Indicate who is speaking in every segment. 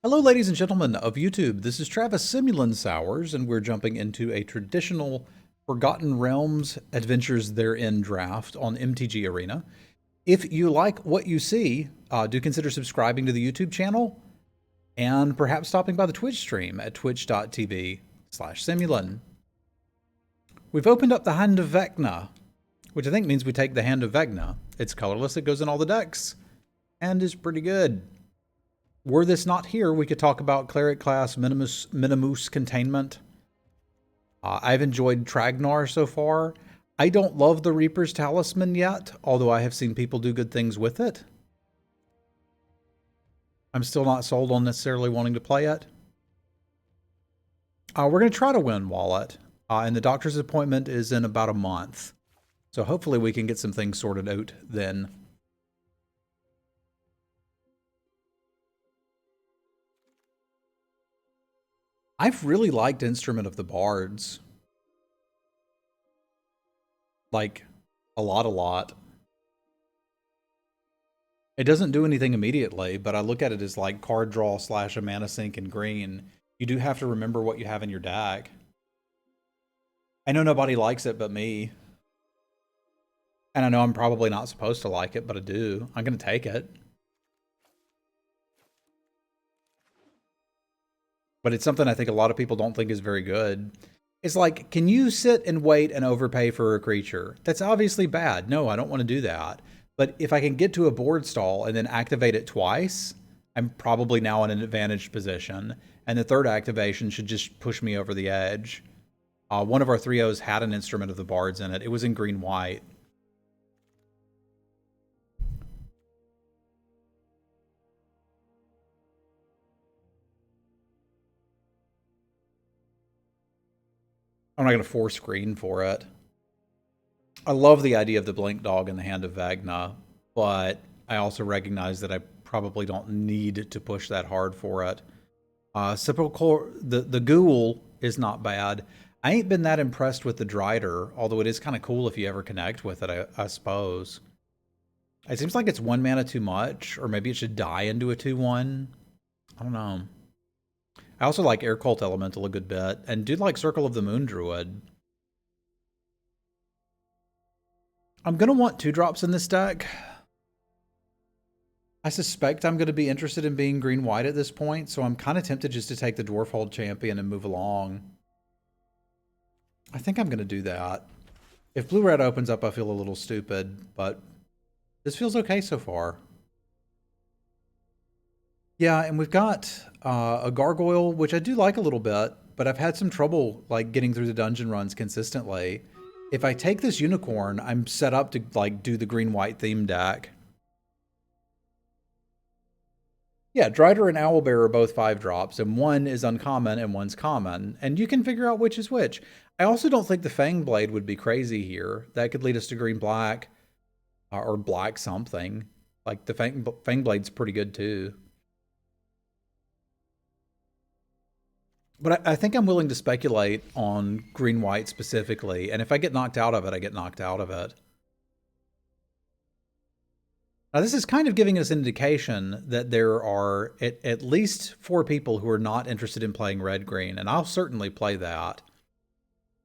Speaker 1: Hello, ladies and gentlemen of YouTube. This is Travis Semulin Sowers, and we're jumping into a traditional Forgotten Realms Adventures Therein draft on MTG Arena. If you like what you see, do consider subscribing to the YouTube channel and perhaps stopping by the Twitch stream at twitch.tv/Semulin. We've opened up the Hand of Vecna, which I think means we take the Hand of Vecna. It's colorless, it goes in all the decks, and is pretty good. Were this not here, we could talk about Cleric class Minimus Containment. I've enjoyed Tragnar so far. I don't love the Reaper's Talisman yet, although I have seen people do good things with it. I'm still not sold on necessarily wanting to play it. We're going to try to win Wallet, and the doctor's appointment is in about a month. So hopefully we can get some things sorted out then. I've really liked Instrument of the Bards. Like, a lot. It doesn't do anything immediately, but I look at it as like card draw / a mana sink in green. You do have to remember what you have in your deck. I know nobody likes it but me. And I know I'm probably not supposed to like it, but I do. I'm going to take it. But it's something I think a lot of people don't think is very good. It's like, can you sit and wait and overpay for a creature? That's obviously bad. No, I don't want to do that. But if I can get to a board stall and then activate it twice, I'm probably now in an advantaged position. And the third activation should just push me over the edge. One of our 3-0s had an Instrument of the Bards in it. It was in green-white. I'm not going to force green for it. I love the idea of the Blink Dog in the Hand of Vagna, but I also recognize that I probably don't need to push that hard for it. Sepulchre, the Ghoul is not bad. I ain't been that impressed with the Drider, although it is kind of cool if you ever connect with it, I suppose. It seems like it's 1 mana too much, or maybe it should die into a 2/1. I don't know. I also like Air Cult Elemental a good bit, and do like Circle of the Moon Druid. I'm going to want 2-drops in this deck. I suspect I'm going to be interested in being green-white at this point, so I'm kind of tempted just to take the Dwarfhold Champion and move along. I think I'm going to do that. If blue-red opens up, I feel a little stupid, but this feels okay so far. Yeah, and we've got a Gargoyle, which I do like a little bit, but I've had some trouble like getting through the dungeon runs consistently. If I take this Unicorn, I'm set up to like do the green-white theme deck. Yeah, Drider and Owlbear are both 5-drops, and one is uncommon and one's common, and you can figure out which is which. I also don't think the Fangblade would be crazy here. That could lead us to green-black, or black something. Like, the Fangblade's pretty good, too. But I think I'm willing to speculate on green-white specifically, and if I get knocked out of it, I get knocked out of it. Now, this is kind of giving us an indication that there are at least 4 people who are not interested in playing red-green, and I'll certainly play that.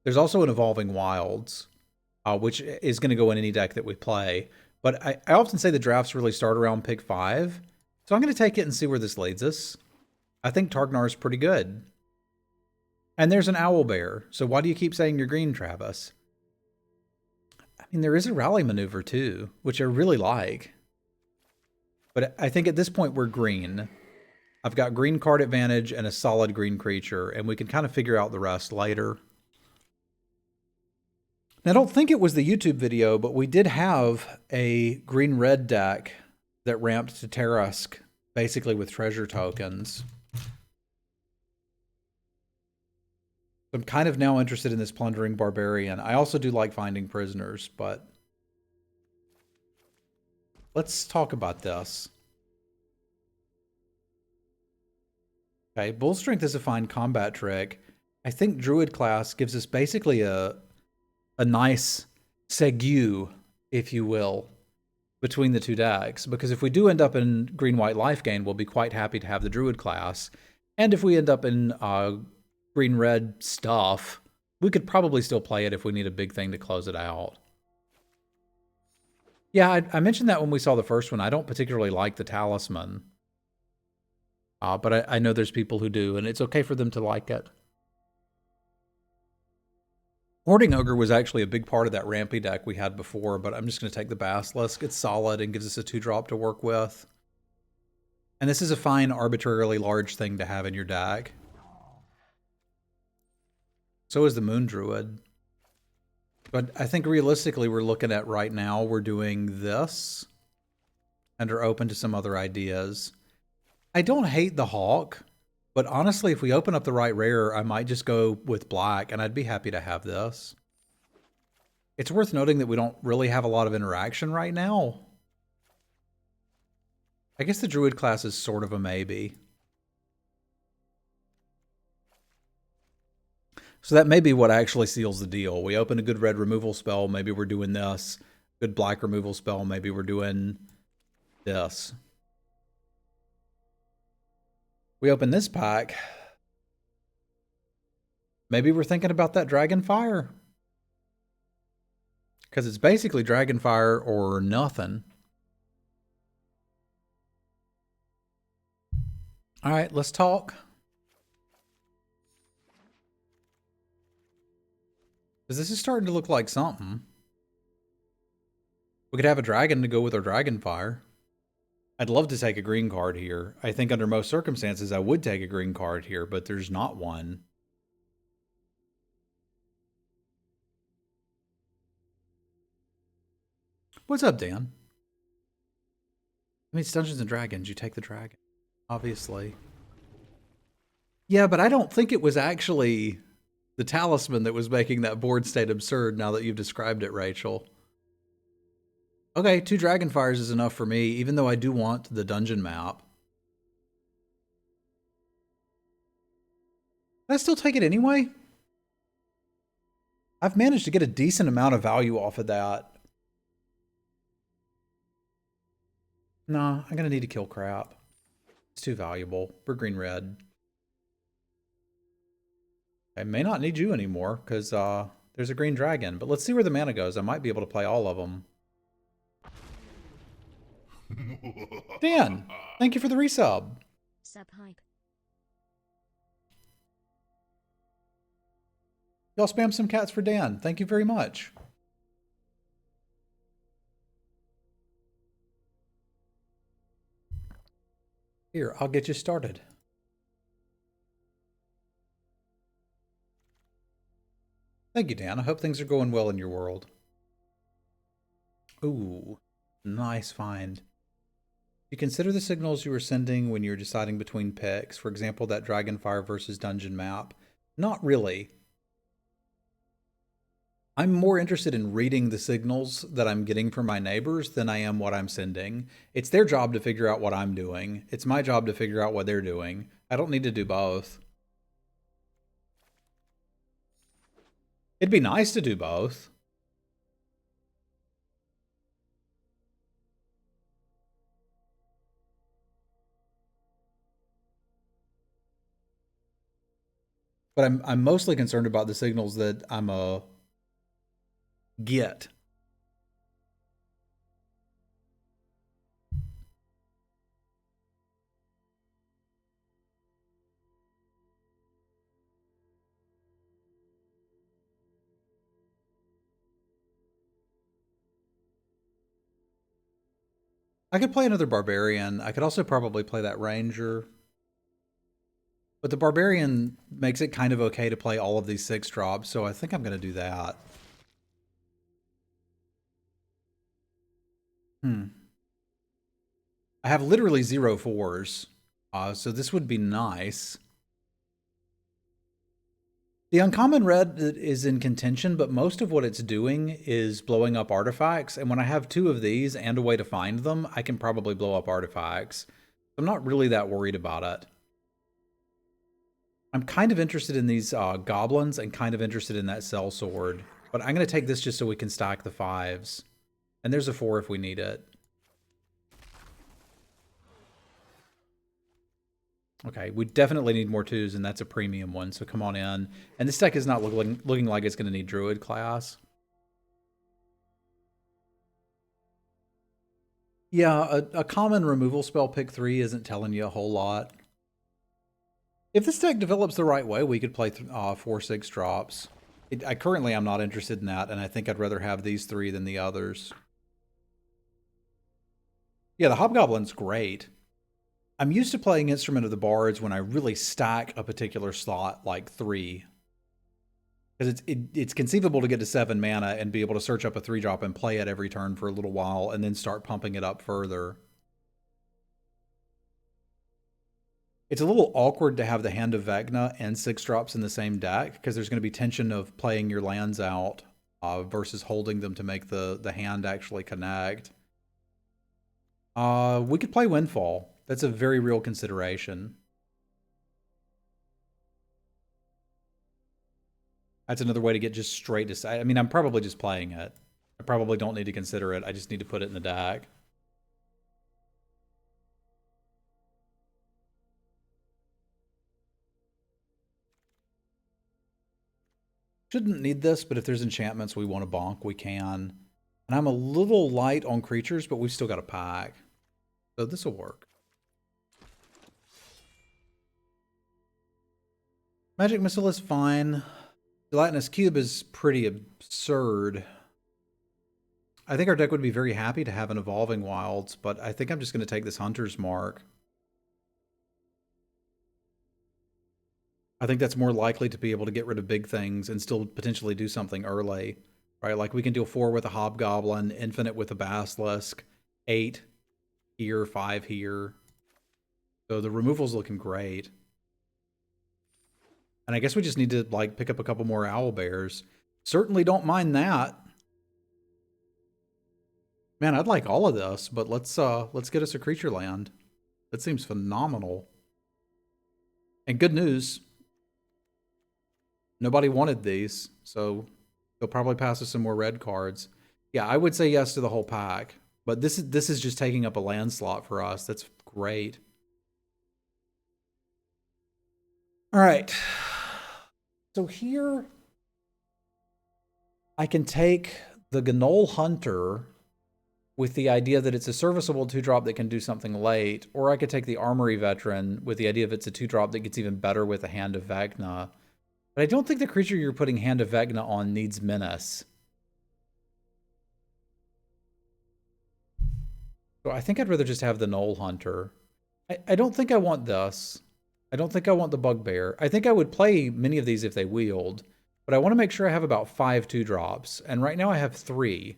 Speaker 1: There's also an Evolving Wilds, which is going to go in any deck that we play. But I often say the drafts really start around pick 5, so I'm going to take it and see where this leads us. I think Targnar is pretty good. And there's an Owlbear, so why do you keep saying you're green, Travis? I mean, there is a Rally Maneuver, too, which I really like. But I think at this point we're green. I've got green card advantage and a solid green creature, and we can kind of figure out the rest later. Now, I don't think it was the YouTube video, but we did have a green-red deck that ramped to Terrask, basically with treasure tokens. I'm kind of now interested in this Plundering Barbarian. I also do like finding prisoners, but let's talk about this. Okay, Bull Strength is a fine combat trick. I think Druid class gives us basically a nice segue, if you will. between the two decks, because if we do end up in green-white life gain, we'll be quite happy to have the Druid class. And if we end up in green-red stuff, we could probably still play it if we need a big thing to close it out. Yeah, I mentioned that when we saw the first one. I don't particularly like the Talisman. But I know there's people who do, and it's okay for them to like it. Hoarding Ogre was actually a big part of that Rampy deck we had before, but I'm just going to take the Basilisk. It's solid and gives us a 2-drop to work with. And this is a fine, arbitrarily large thing to have in your deck. So is the Moon Druid. But I think realistically we're looking at right now, we're doing this and are open to some other ideas. I don't hate the Hawk, but honestly, if we open up the right rare, I might just go with black, and I'd be happy to have this. It's worth noting that we don't really have a lot of interaction right now. I guess the Druid class is sort of a maybe. So that may be what actually seals the deal. We open a good red removal spell, maybe we're doing this. Good black removal spell, maybe we're doing this. We open this pack. Maybe we're thinking about that Dragonfire. Because it's basically Dragonfire or nothing. All right, let's talk. Because this is starting to look like something. We could have a dragon to go with our Dragonfire. I'd love to take a green card here. I think under most circumstances I would take a green card here, but there's not one. What's up, Dan? I mean, it's Dungeons and Dragons. You take the dragon, obviously. Yeah, but I don't think it was actually the Talisman that was making that board state absurd now that you've described it, Rachel. Okay, 2 Dragonfires is enough for me, even though I do want the dungeon map. Can I still take it anyway? I've managed to get a decent amount of value off of that. Nah, I'm going to need to kill crap. It's too valuable. We're green-red. I may not need you anymore, because there's a green dragon. But let's see where the mana goes. I might be able to play all of them. Dan, thank you for the resub.
Speaker 2: Sub hype.
Speaker 1: Y'all spam some cats for Dan. Thank you very much. Here, I'll get you started. Thank you, Dan. I hope things are going well in your world. Ooh, nice find. You consider the signals you were sending when you're deciding between picks, for example, that Dragonfire versus Dungeon map. Not really. I'm more interested in reading the signals that I'm getting from my neighbors than I am what I'm sending. It's their job to figure out what I'm doing. It's my job to figure out what they're doing. I don't need to do both. It'd be nice to do both. But I'm mostly concerned about the signals that I'm a get. I could play another Barbarian. I could also probably play that Ranger. But the Barbarian makes it kind of okay to play all of these 6-drops, so I think I'm going to do that. I have literally 0 4s, so this would be nice. The uncommon red is in contention, but most of what it's doing is blowing up artifacts, and when I have 2 of these and a way to find them, I can probably blow up artifacts. I'm not really that worried about it. I'm kind of interested in these goblins and kind of interested in that sellsword, but I'm going to take this just so we can stack the 5s. And there's a 4 if we need it. Okay, we definitely need more 2s, and that's a premium one, so come on in. And this deck is not looking like it's going to need Druid class. Yeah, a common removal spell pick 3 isn't telling you a whole lot. If this deck develops the right way, we could play 4/6 drops. Currently, I'm not interested in that, and I think I'd rather have these 3 than the others. Yeah, the Hobgoblin's great. I'm used to playing Instrument of the Bards when I really stack a particular slot like 3. Because it's conceivable to get to 7 mana and be able to search up a 3-drop and play it every turn for a little while and then start pumping it up further. It's a little awkward to have the Hand of Vecna and 6-drops in the same deck because there's going to be tension of playing your lands out versus holding them to make the hand actually connect. We could play Windfall. That's a very real consideration. That's another way to get just straight to... I mean, I'm probably just playing it. I probably don't need to consider it. I just need to put it in the deck. Shouldn't need this, but if there's enchantments we want to bonk, we can. And I'm a little light on creatures, but we've still got a pack. So this will work. Magic Missile is fine. Gelatinous Cube is pretty absurd. I think our deck would be very happy to have an Evolving Wilds, but I think I'm just going to take this Hunter's Mark. I think that's more likely to be able to get rid of big things and still potentially do something early, right? Like we can deal 4 with a Hobgoblin, Infinite with a Basilisk, 8 here, 5 here. So the removal's looking great. And I guess we just need to like pick up a couple more Owlbears. Certainly don't mind that. Man, I'd like all of this, but let's get us a creature land. That seems phenomenal. And good news, nobody wanted these, so they'll probably pass us some more red cards. Yeah, I would say yes to the whole pack, but this is just taking up a land slot for us. That's great. All right. So here I can take the Gnoll Hunter with the idea that it's a serviceable 2-drop that can do something late, or I could take the Armory Veteran with the idea of it's a 2-drop that gets even better with a Hand of Vecna. But I don't think the creature you're putting Hand of Vecna on needs Menace. So I think I'd rather just have the Gnoll Hunter. I don't think I want this. I don't think I want the Bugbear. I think I would play many of these if they wheeled, but I want to make sure I have about 5 2-drops, and right now I have 3.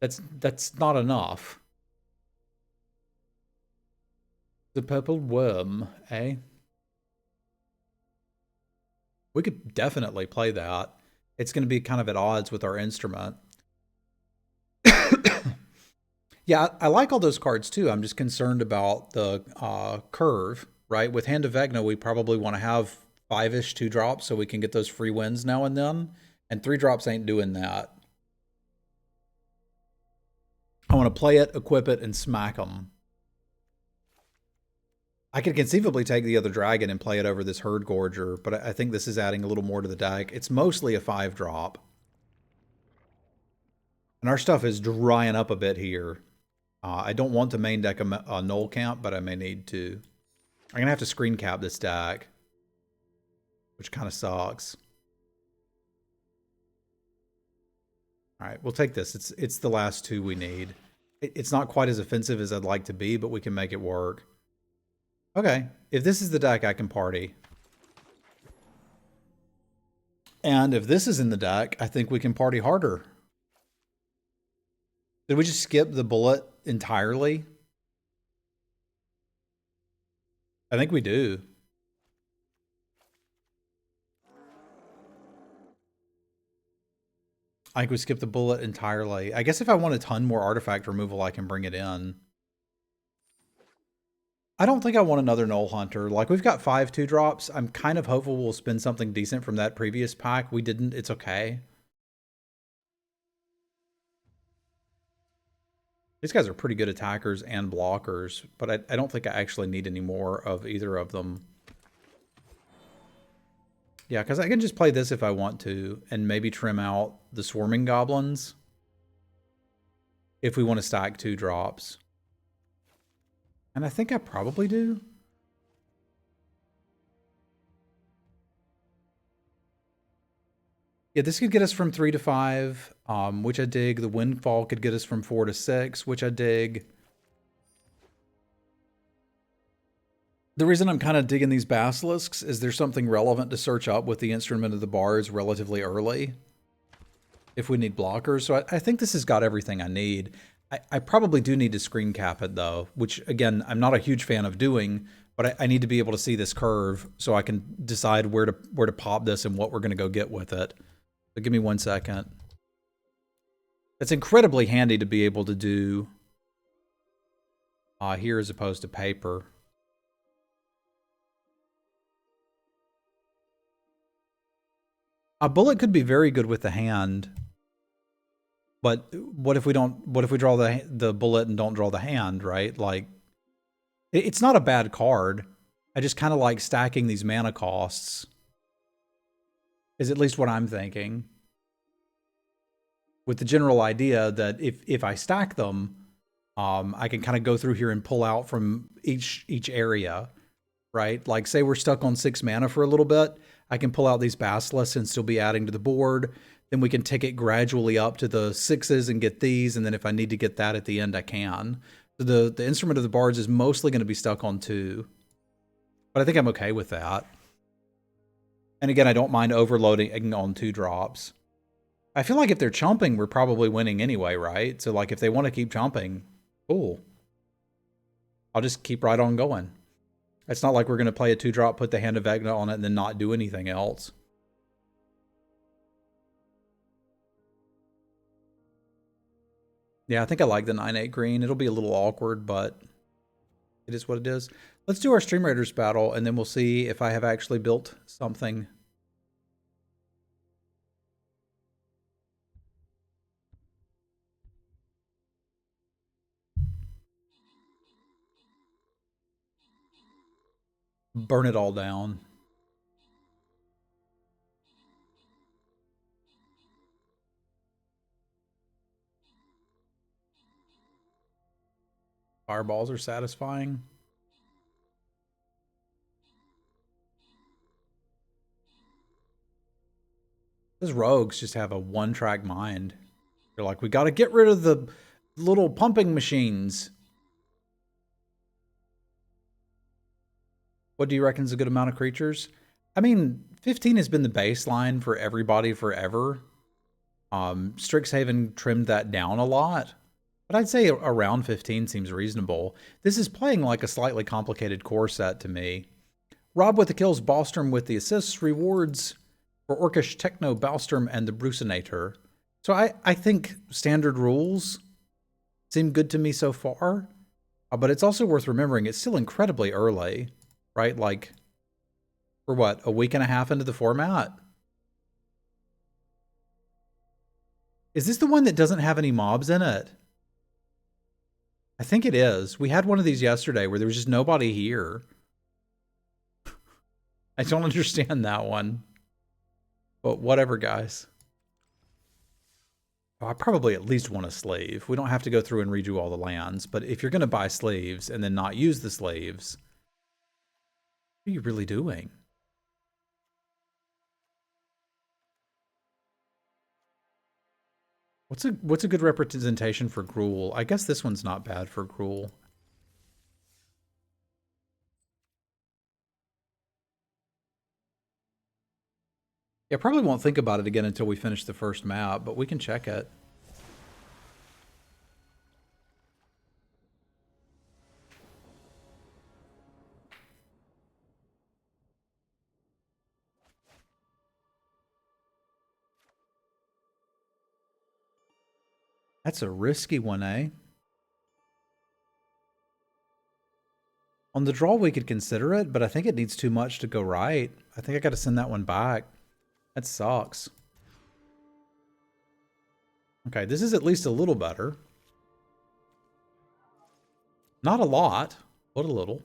Speaker 1: That's not enough. The Purple Worm, eh? We could definitely play that. It's going to be kind of at odds with our instrument. Yeah, I like all those cards too. I'm just concerned about the curve, right? With Hand of Vecna, we probably want to have 5-ish 2-drops so we can get those free wins now and then. And 3-drops ain't doing that. I want to play it, equip it, and smack them. I could conceivably take the other dragon and play it over this Herd Gorger, but I think this is adding a little more to the deck. It's mostly a 5-drop. And our stuff is drying up a bit here. I don't want to main deck a Gnoll Camp, but I may need to. I'm going to have to screen cap this deck, which kind of sucks. All right, we'll take this. It's the last 2 we need. It's not quite as offensive as I'd like to be, but we can make it work. Okay, if this is the deck, I can party. And if this is in the deck, I think we can party harder. Did we just skip the bullet entirely? I think we do. I think we skipped the bullet entirely. I guess if I want a ton more artifact removal, I can bring it in. I don't think I want another Gnoll Hunter. Like, we've got 5 2-drops. I'm kind of hopeful we'll spend something decent from that previous pack. We didn't. It's okay. These guys are pretty good attackers and blockers, but I don't think I actually need any more of either of them. Yeah, because I can just play this if I want to, and maybe trim out the swarming goblins if we want to stack 2 drops. And I think I probably do. Yeah, this could get us from 3 to 5, which I dig. The Windfall could get us from 4 to 6, which I dig. The reason I'm kind of digging these basilisks is there's something relevant to search up with the Instrument of the Bards relatively early if we need blockers. So I think this has got everything I need. I probably do need to screen cap it though, which again, I'm not a huge fan of doing, but I need to be able to see this curve so I can decide where to pop this and what we're going to go get with it. So give me 1 second. It's incredibly handy to be able to do here as opposed to paper. A bullet could be very good with the hand, but what if we draw the bullet and don't draw the hand, right? Like, it's not a bad card. I just kind of like stacking these mana costs, is at least what I'm thinking. With the general idea that if I stack them, I can kind of go through here and pull out from each area, right? Like, say we're stuck on 6 mana for a little bit, I can pull out these basilisks and still be adding to the board. Then we can take it gradually up to the 6s and get these, and then if I need to get that at the end, I can. So the Instrument of the Bards is mostly going to be stuck on 2. But I think I'm okay with that. And again, I don't mind overloading on 2 drops. I feel like if they're chumping, we're probably winning anyway, right? So like if they want to keep chumping, cool. I'll just keep right on going. It's not like we're going to play a 2-drop, put the Hand of Vecna on it, and then not do anything else. Yeah, I think I like the 9/8 green. It'll be a little awkward, but it is what it is. Let's do our Stream Raiders battle, and then we'll see if I have actually built something. Burn it all down. Fireballs are satisfying. Those rogues just have a one-track mind. They're like, we got to get rid of the little pumping machines. What do you reckon is a good amount of creatures? I mean, 15 has been the baseline for everybody forever. Strixhaven trimmed that down a lot, but I'd say around 15 seems reasonable. This is playing like a slightly complicated core set to me. Rob with the kills, Bostrom with the assists, rewards for Orcish Techno, Bostrom, and the Brucinator. So I think standard rules seem good to me so far, but it's also worth remembering it's still incredibly early, right? Like, we're what, a week and a half into the format? Is this the one that doesn't have any mobs in it? I think it is. We had one of these yesterday where there was just nobody here. I don't understand that one. But whatever, guys. Oh, I probably at least want a sleeve. We don't have to go through and redo all the lands, but if you're going to buy sleeves and then not use the sleeves, what are you really doing? What's a good representation for Gruul? I guess this one's not bad for Gruul. Yeah, probably won't think about it again until we finish the first map, but we can check it. That's a risky one, eh? On the draw, we could consider it, but I think it needs too much to go right. I think I got to send that one back. That sucks. Okay, this is at least a little better. Not a lot, but a little.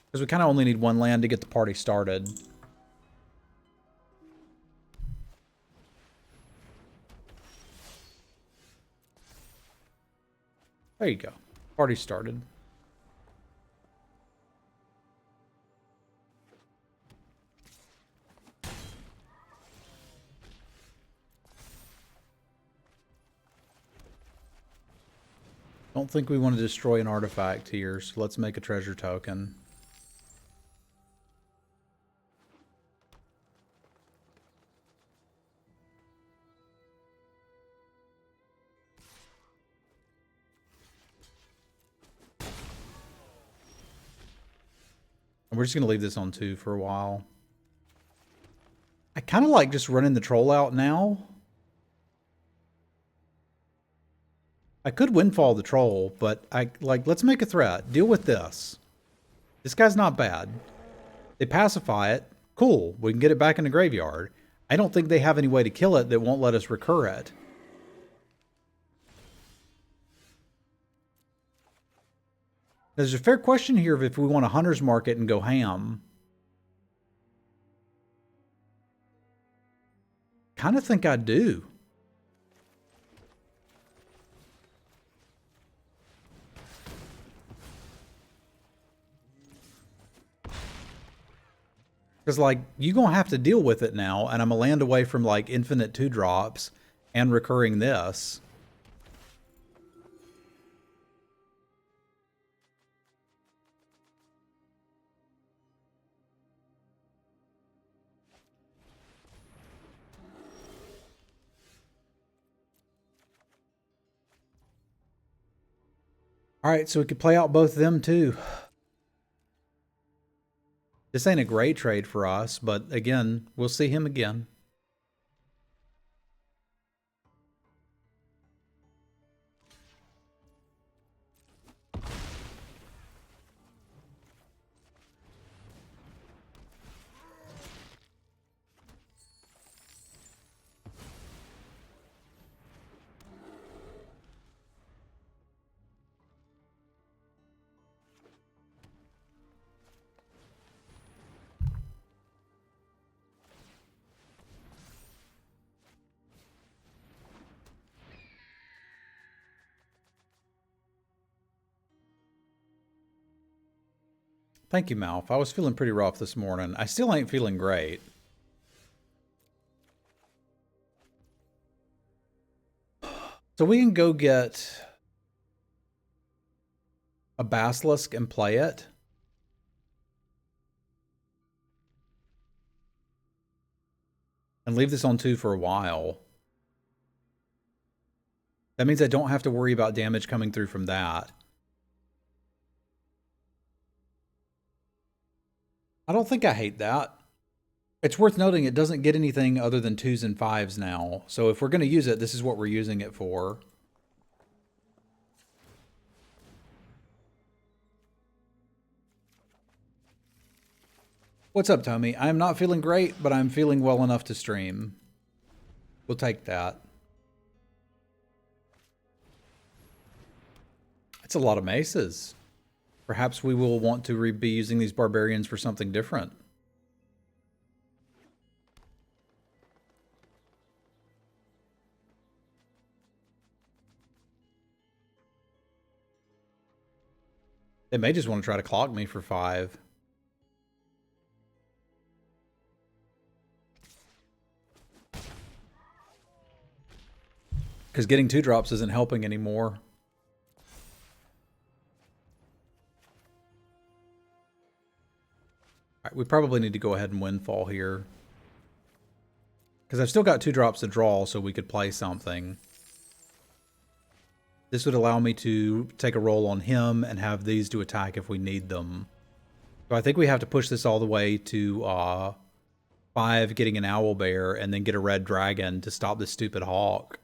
Speaker 1: Because we kind of only need one land to get the party started. There you go. Party started. Don't think we want to destroy an artifact here, so let's make a treasure token. And we're just going to leave this on 2 for a while. I kind of like just running the troll out now. I could windfall the troll, but let's make a threat. Deal with this. This guy's not bad. They pacify it. Cool. We can get it back in the graveyard. I don't think they have any way to kill it that won't let us recur it. There's a fair question here of if we want a hunter's market and go ham. Kind of think I do. Because, like, you're going to have to deal with it now, and I'm a land away from, like, infinite 2-drops and recurring this. All right, so we could play out both of them, too. This ain't a great trade for us, but again, we'll see him again. Thank you, Malf. I was feeling pretty rough this morning. I still ain't feeling great. So we can go get a Basilisk and play it. And leave this on 2 for a while. That means I don't have to worry about damage coming through from that. I don't think I hate that. It's worth noting it doesn't get anything other than 2s and 5s now. So if we're going to use it, this is what we're using it for. What's up, Tommy? I'm not feeling great, but I'm feeling well enough to stream. We'll take that. It's a lot of maces. Perhaps we will want to be using these barbarians for something different. They may just want to try to clog me for 5. Because getting 2-drops isn't helping anymore. All right, we probably need to go ahead and windfall here. Because I've still got 2-drops to draw, so we could play something. This would allow me to take a roll on him and have these to attack if we need them. So I think we have to push this all the way to 5, getting an owlbear, and then get a red dragon to stop this stupid hawk.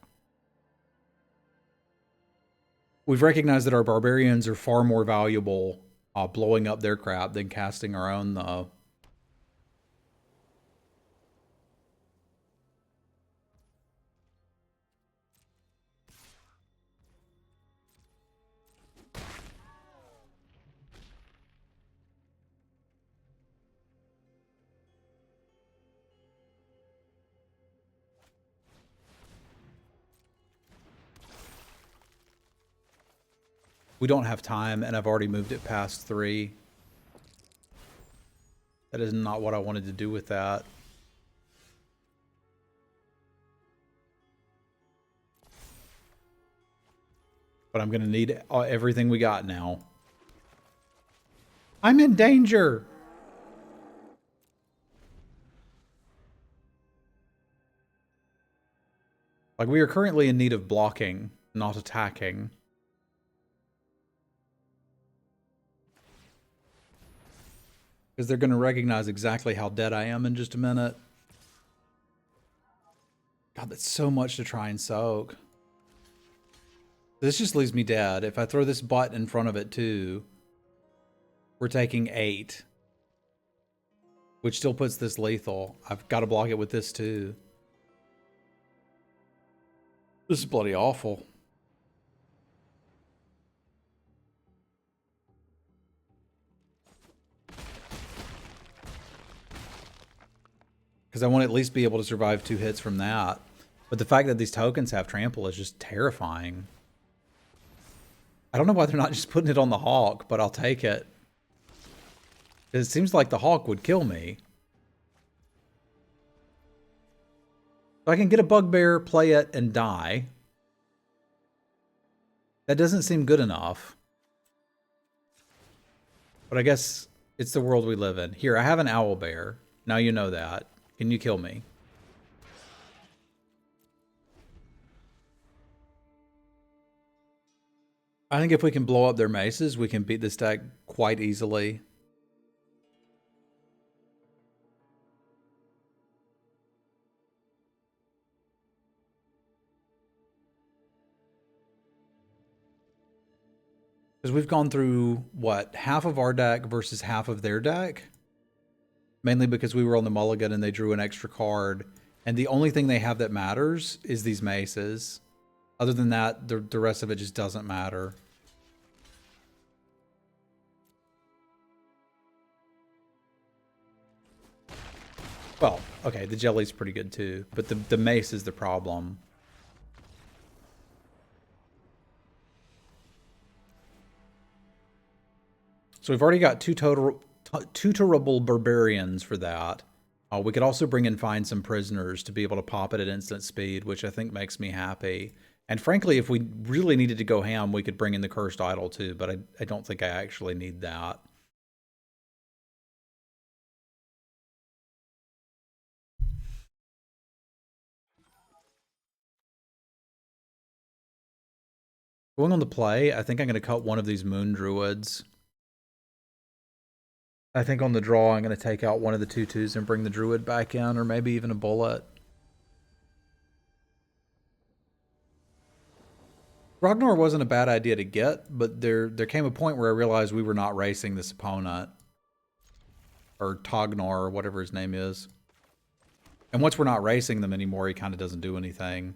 Speaker 1: We've recognized that our barbarians are far more valuable blowing up their crap than casting our own, though. We don't have time, and I've already moved it past 3. That is not what I wanted to do with that. But I'm going to need everything we got now. I'm in danger! Like, we are currently in need of blocking, not attacking. Because they're going to recognize exactly how dead I am in just a minute. God, that's so much to try and soak. This just leaves me dead. If I throw this butt in front of it too, we're taking 8. Which still puts this lethal. I've got to block it with this too. This is bloody awful. Because I want to at least be able to survive 2 hits from that. But the fact that these tokens have trample is just terrifying. I don't know why they're not just putting it on the Hawk, but I'll take it. It seems like the Hawk would kill me. So I can get a Bugbear, play it, and die. That doesn't seem good enough. But I guess it's the world we live in. Here, I have an Owlbear. Now you know that. Can you kill me? I think if we can blow up their maces, we can beat this deck quite easily. Because we've gone through, what, half of our deck versus half of their deck? Mainly because we were on the mulligan and they drew an extra card. And the only thing they have that matters is these maces. Other than that, the rest of it just doesn't matter. Well, okay, the jelly's pretty good too, but the mace is the problem. So we've already got two tutorable barbarians for that. We could also bring in find some prisoners to be able to pop it at instant speed, which I think makes me happy. And frankly, if we really needed to go ham, we could bring in the Cursed Idol too, but I don't think I actually need that. Going on the play, I think I'm going to cut one of these Moon Druids. I think on the draw, I'm going to take out one of the 2/2s and bring the Druid back in, or maybe even a Bullet. Ragnar wasn't a bad idea to get, but there came a point where I realized we were not racing this opponent. Or Tognar, or whatever his name is. And once we're not racing them anymore, he kind of doesn't do anything.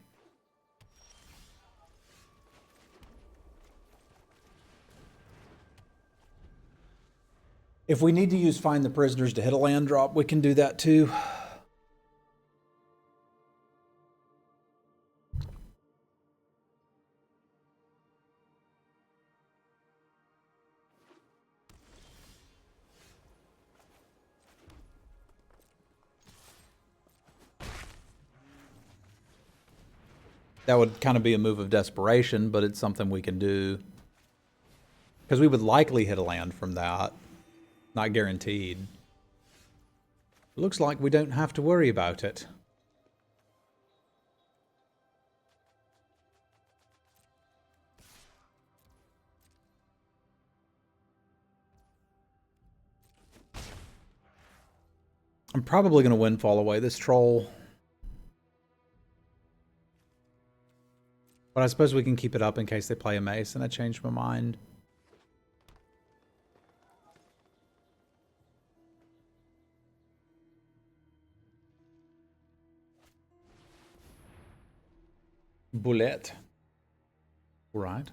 Speaker 1: If we need to use Find the Prisoners to hit a land drop, we can do that too. That would kind of be a move of desperation, but it's something we can do. Because we would likely hit a land from that. Not guaranteed. It looks like we don't have to worry about it. I'm probably going to windfall away this troll. But I suppose we can keep it up in case they play a mace and I change my mind. Bullet. Right.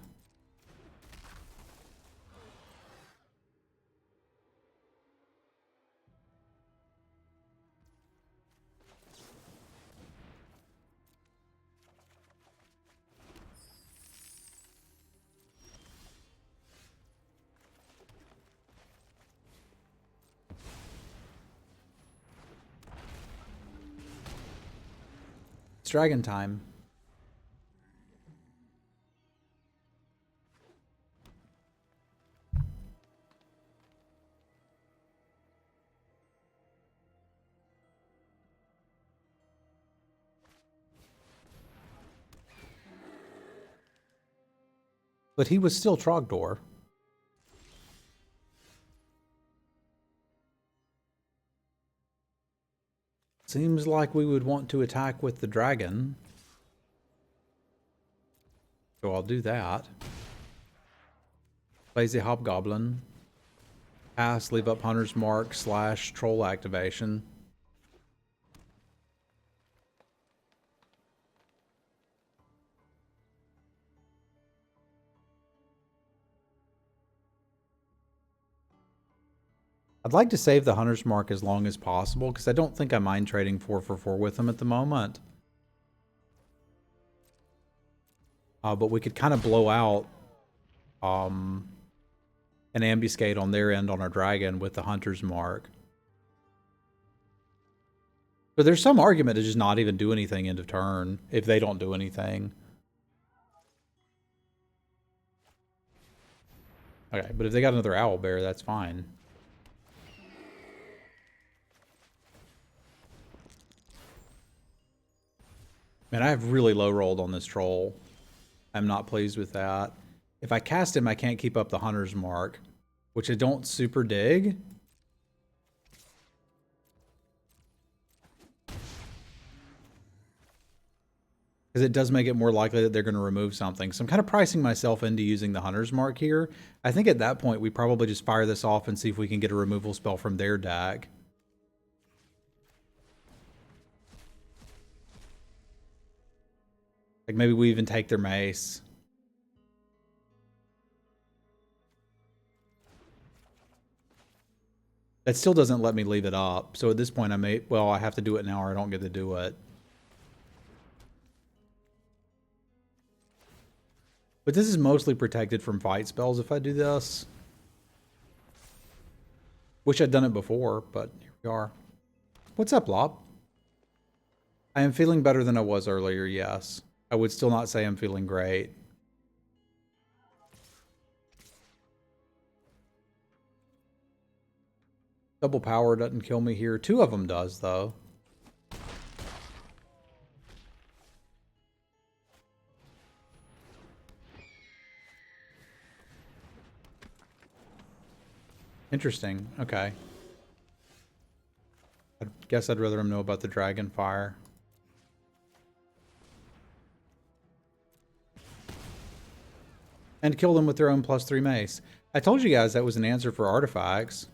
Speaker 1: It's dragon time. But he was still Trogdor. Seems like we would want to attack with the dragon. So I'll do that. Plays a Hobgoblin. Pass, leave up Hunter's Mark / Troll activation. I'd like to save the Hunter's Mark as long as possible, because I don't think I mind trading 4 for 4 with them at the moment. But we could kind of blow out an ambuscade on their end on our dragon with the Hunter's Mark. But there's some argument to just not even do anything end of turn if they don't do anything. Okay, but if they got another Owlbear, that's fine. Man, I have really low rolled on this troll. I'm not pleased with that. If I cast him, I can't keep up the Hunter's Mark, which I don't super dig. Because it does make it more likely that they're going to remove something. So I'm kind of pricing myself into using the Hunter's Mark here. I think at that point, we probably just fire this off and see if we can get a removal spell from their deck. Like maybe we even take their mace. That still doesn't let me leave it up. So at this point, I have to do it now or I don't get to do it. But this is mostly protected from fight spells if I do this. Wish I'd done it before, but here we are. What's up, Lop? I am feeling better than I was earlier, yes. I would still not say I'm feeling great. Double power doesn't kill me here. 2 of them does, though. Interesting. Okay. I guess I'd rather him know about the dragon fire. And kill them with their own +3 mace. I told you guys that was an answer for artifacts.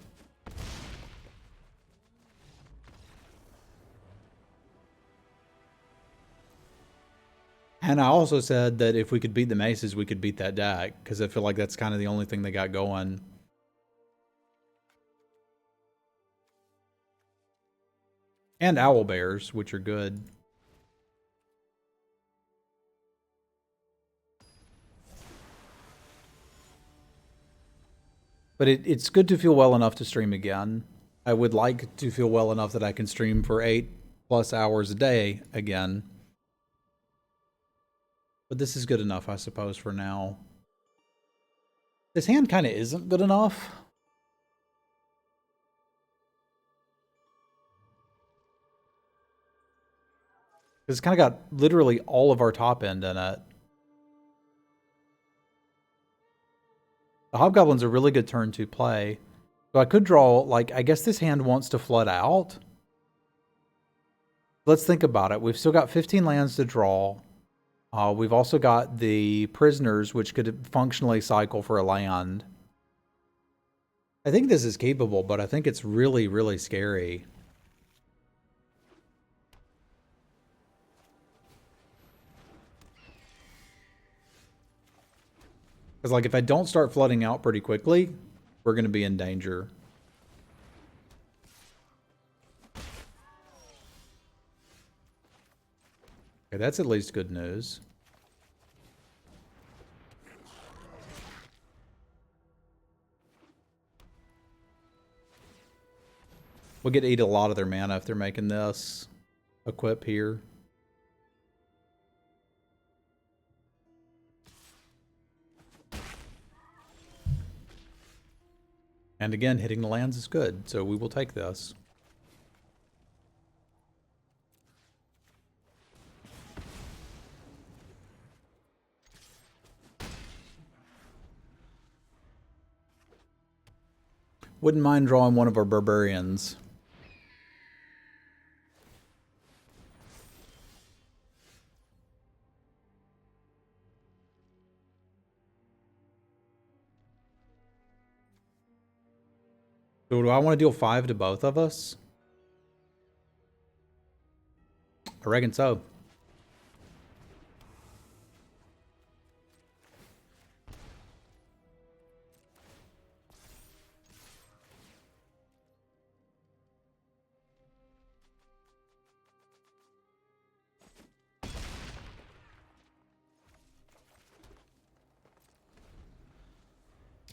Speaker 1: And I also said that if we could beat the maces, we could beat that deck, because I feel like that's kind of the only thing they got going. And Owlbears, which are good. But it's good to feel well enough to stream again. I would like to feel well enough that I can stream for 8+ hours a day again. But this is good enough, I suppose, for now. This hand kind of isn't good enough. It's kind of got literally all of our top end in it. The Hobgoblin's a really good turn to play. So I could draw, like, I guess this hand wants to flood out. Let's think about it. We've still got 15 lands to draw. We've also got the prisoners, which could functionally cycle for a land. I think this is keepable, but I think it's really, really scary. Because, like, if I don't start flooding out pretty quickly, we're going to be in danger. Okay, that's at least good news. We'll get to eat a lot of their mana if they're making this equip here. And again, hitting the lands is good, so we will take this. Wouldn't mind drawing one of our barbarians. So do I want to deal 5 to both of us? I reckon so.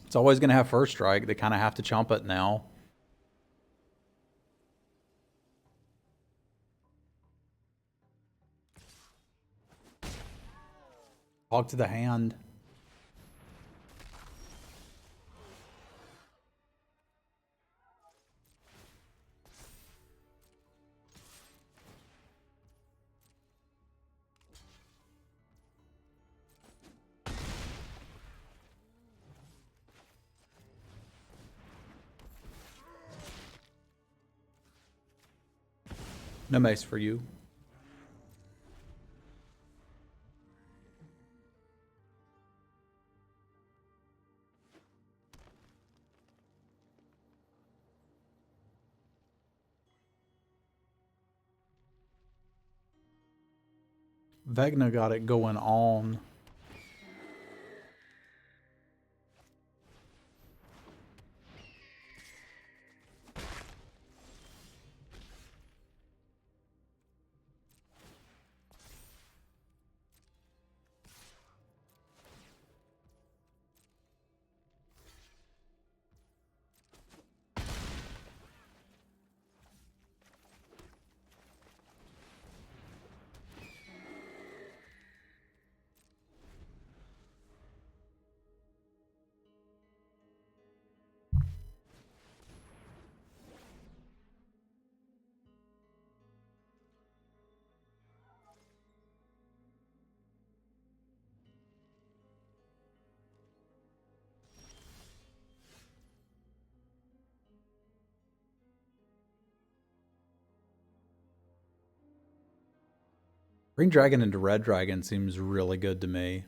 Speaker 1: It's always going to have first strike. They kind of have to chump it now. Hog to the hand. No mace for you. Vecna got it going on. Green Dragon into Red Dragon seems really good to me.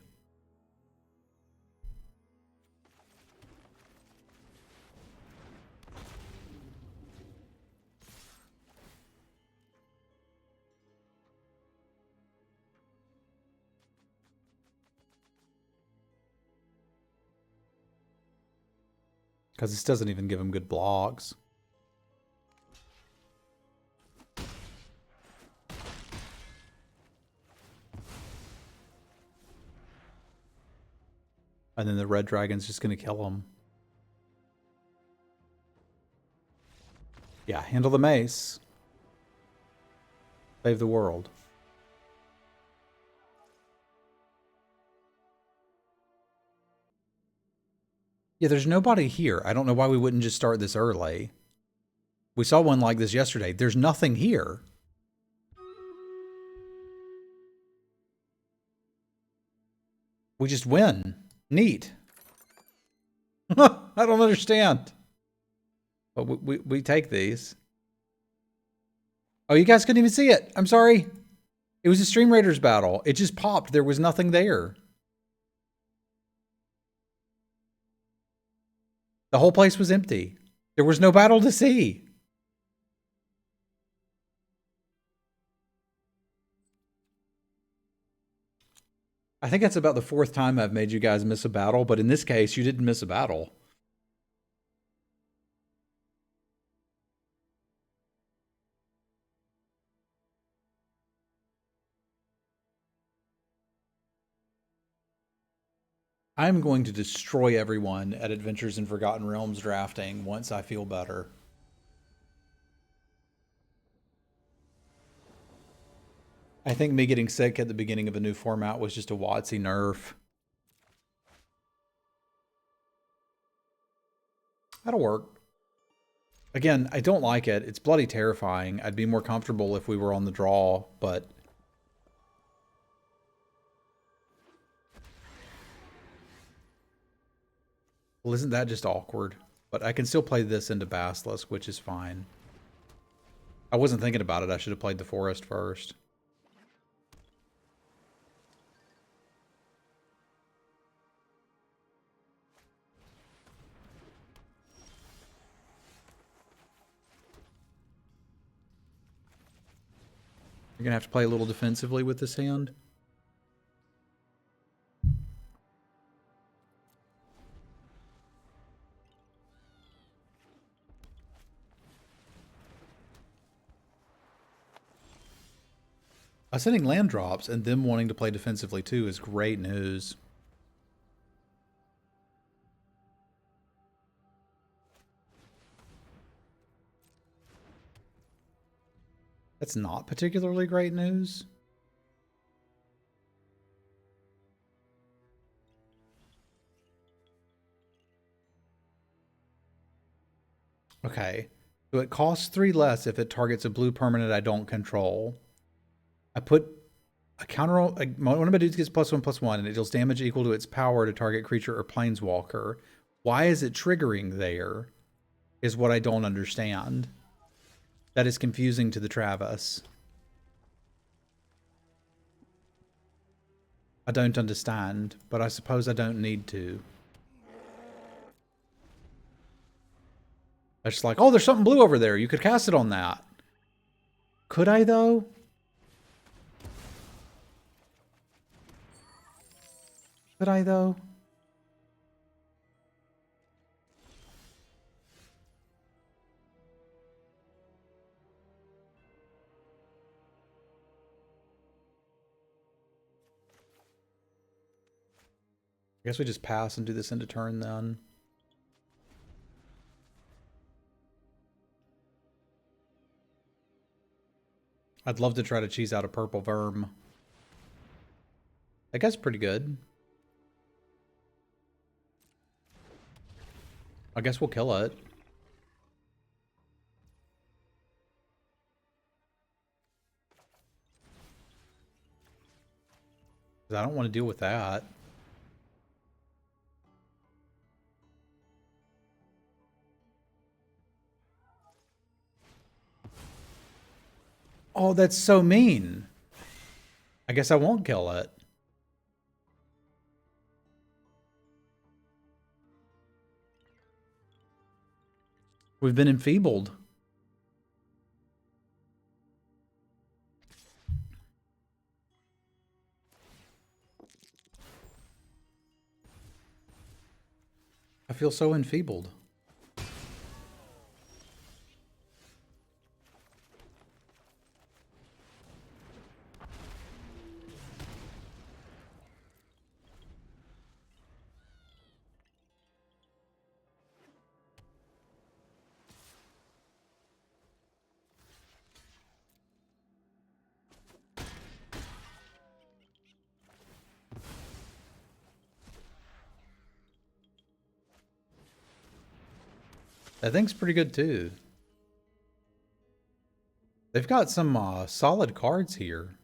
Speaker 1: Because this doesn't even give him good blocks. And then the Red Dragon's just going to kill him. Yeah, handle the mace. Save the world. Yeah, there's nobody here. I don't know why we wouldn't just start this early. We saw one like this yesterday. There's nothing here. We just win. Neat. I don't understand. But we take these. Oh, you guys couldn't even see it. I'm sorry. It was a Stream Raiders battle. It just popped. There was nothing there. The whole place was empty. There was no battle to see. I think that's about the 4th time I've made you guys miss a battle, but in this case, you didn't miss a battle. I'm going to destroy everyone at Adventures in Forgotten Realms drafting once I feel better. I think me getting sick at the beginning of a new format was just a WotC nerf. That'll work. Again, I don't like it. It's bloody terrifying. I'd be more comfortable if we were on the draw, but... Well, isn't that just awkward? But I can still play this into Basilisk, which is fine. I wasn't thinking about it. I should have played the Forest first. You're going to have to play a little defensively with this hand. Sending land drops and them wanting to play defensively too is great news. That's not particularly great news. Okay, so it costs 3 less if it targets a blue permanent I don't control. I put a counter, one of my dudes gets +1/+1, and it deals damage equal to its power to target creature or planeswalker. Why is it triggering there? Is what I don't understand. That is confusing to the Travis. I don't understand, but I suppose I don't need to. I just like, oh, there's something blue over there. You could cast it on that. Could I, though? Could I, though? I guess we just pass and do this into turn then. I'd love to try to cheese out a purple Verm. That guy's pretty good. I guess we'll kill it. I don't want to deal with that. Oh, that's so mean. I guess I won't kill it. We've been enfeebled. I feel so enfeebled. That thing's pretty good too. They've got some solid cards here.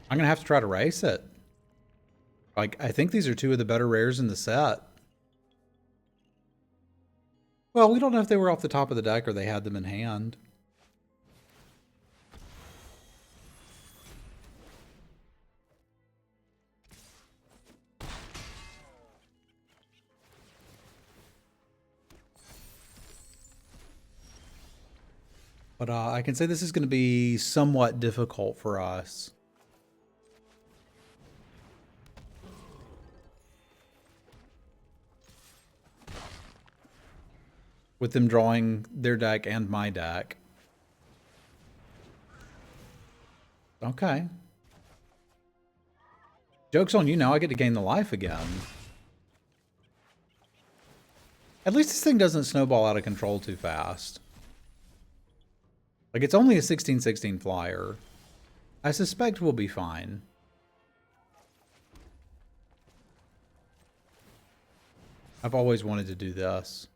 Speaker 1: I'm gonna have to try to race it. Like, I think these are 2 of the better rares in the set. Well, we don't know if they were off the top of the deck or they had them in hand. But I can say this is going to be somewhat difficult for us. With them drawing their deck and my deck. Okay. Joke's on you, now I get to gain the life again. At least this thing doesn't snowball out of control too fast. Like, it's only a 16/16 flyer. I suspect we'll be fine. I've always wanted to do this.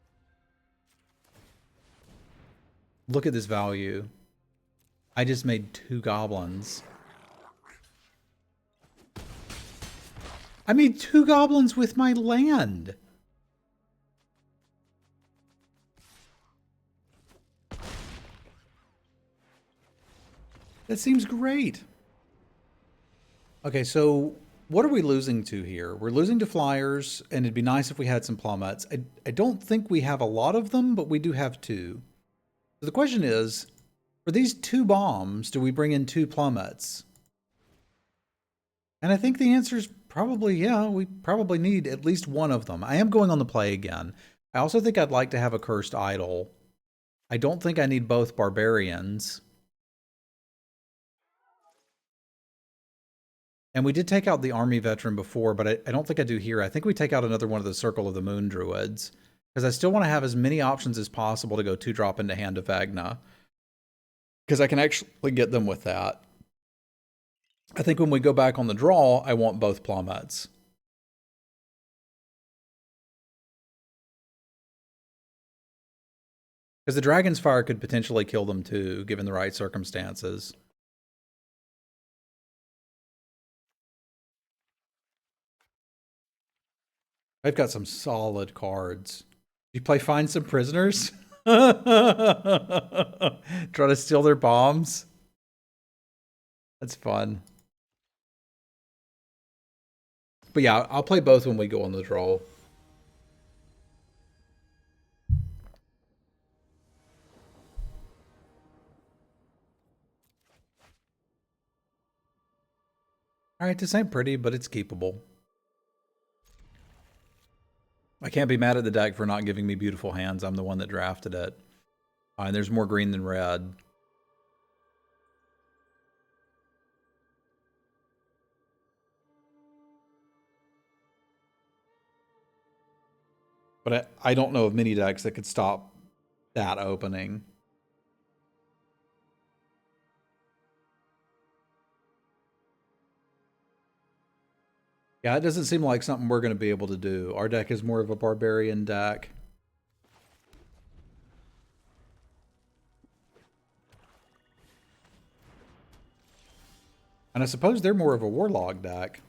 Speaker 1: Look at this value. I just made 2 goblins. I made 2 goblins with my land. That seems great. Okay, so what are we losing to here? We're losing to flyers, and it'd be nice if we had some plummets. I don't think we have a lot of them, but we do have 2. So the question is, for these 2 bombs, do we bring in 2 plummets? And I think the answer is probably, yeah, we probably need at least one of them. I am going on the play again. I also think I'd like to have a cursed idol. I don't think I need both barbarians. And we did take out the army veteran before, but I don't think I do here. I think we take out another one of the Circle of the Moon Druids, because I still want to have as many options as possible to go 2-drop into Hand of Vagna, because I can actually get them with that. I think when we go back on the draw, I want both plummets. Because the Dragon's Fire could potentially kill them too, given the right circumstances. I've got some solid cards. You play Find Some Prisoners? Try to steal their bombs? That's fun. But yeah, I'll play both when we go on the draw. Alright, this ain't pretty, but it's keepable. I can't be mad at the deck for not giving me beautiful hands. I'm the one that drafted it. And there's more green than red. But I don't know of many decks that could stop that opening. Yeah, it doesn't seem like something we're going to be able to do. Our deck is more of a barbarian deck. And I suppose they're more of a warlock deck.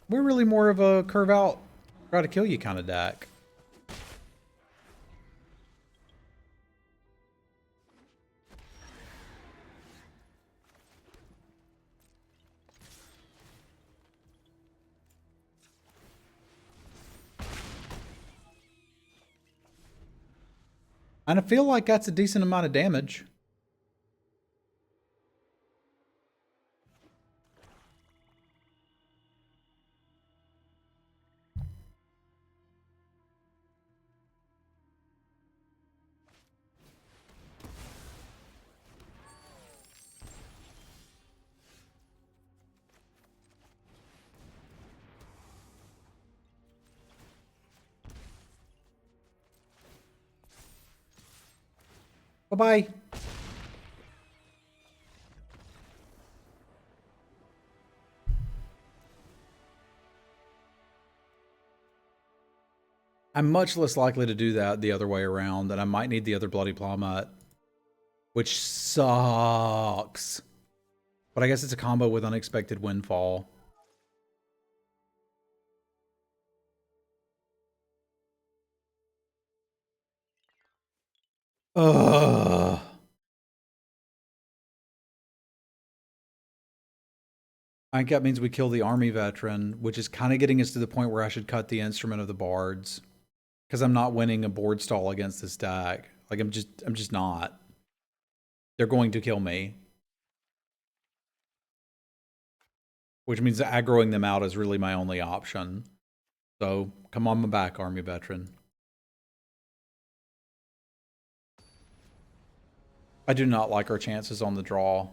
Speaker 1: We're really more of a curve out, try to kill you kind of deck. And I feel like that's a decent amount of damage. Bye-bye. I'm much less likely to do that the other way around, and I might need the other Bloody Plummet, which sucks. But I guess it's a combo with Unexpected Windfall. Ugh. I think that means we kill the army veteran, which is kind of getting us to the point where I should cut the Instrument of the Bards, because I'm not winning a board stall against this deck. Like I'm just not. They're going to kill me, which means aggroing them out is really my only option. So come on my back, army veteran. I do not like our chances on the draw.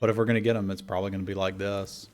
Speaker 1: But if we're going to get them, it's probably going to be like this.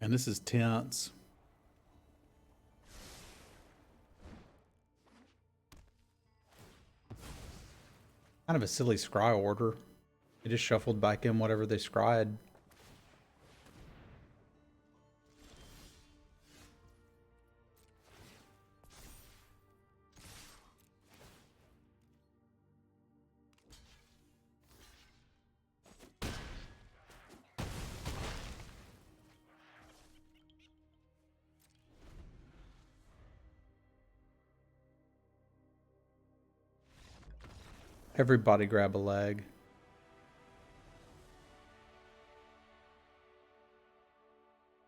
Speaker 1: And this is tense. Kind of a silly scry order. They just shuffled back in whatever they scried. Everybody grab a leg.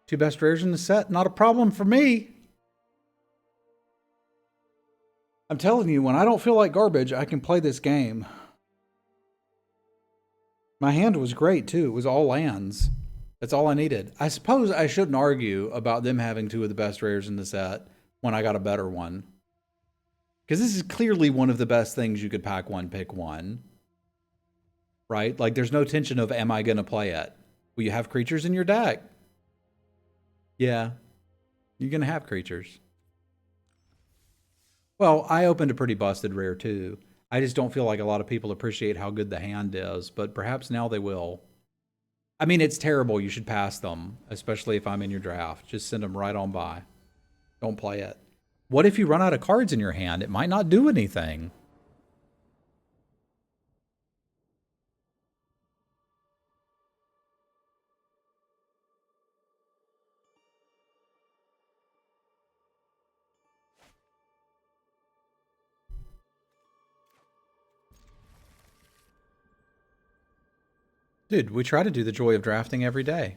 Speaker 1: Two best rares in the set, not a problem for me. I'm telling you, when I don't feel like garbage, I can play this game. My hand was great too. It was all lands. That's all I needed. I suppose I shouldn't argue about them having two of the best rares in the set when I got a better one. Because this is clearly one of the best things you could pack one, pick one. Right? Like, there's no tension of, am I going to play it? Will you have creatures in your deck? Yeah. You're going to have creatures. Well, I opened a pretty busted rare too. I just don't feel like a lot of people appreciate how good the hand is, but perhaps now they will. I mean, it's terrible. You should pass them, especially if I'm in your draft. Just send them right on by. Don't play it. What if you run out of cards in your hand? It might not do anything. Dude, we try to do the joy of drafting every day.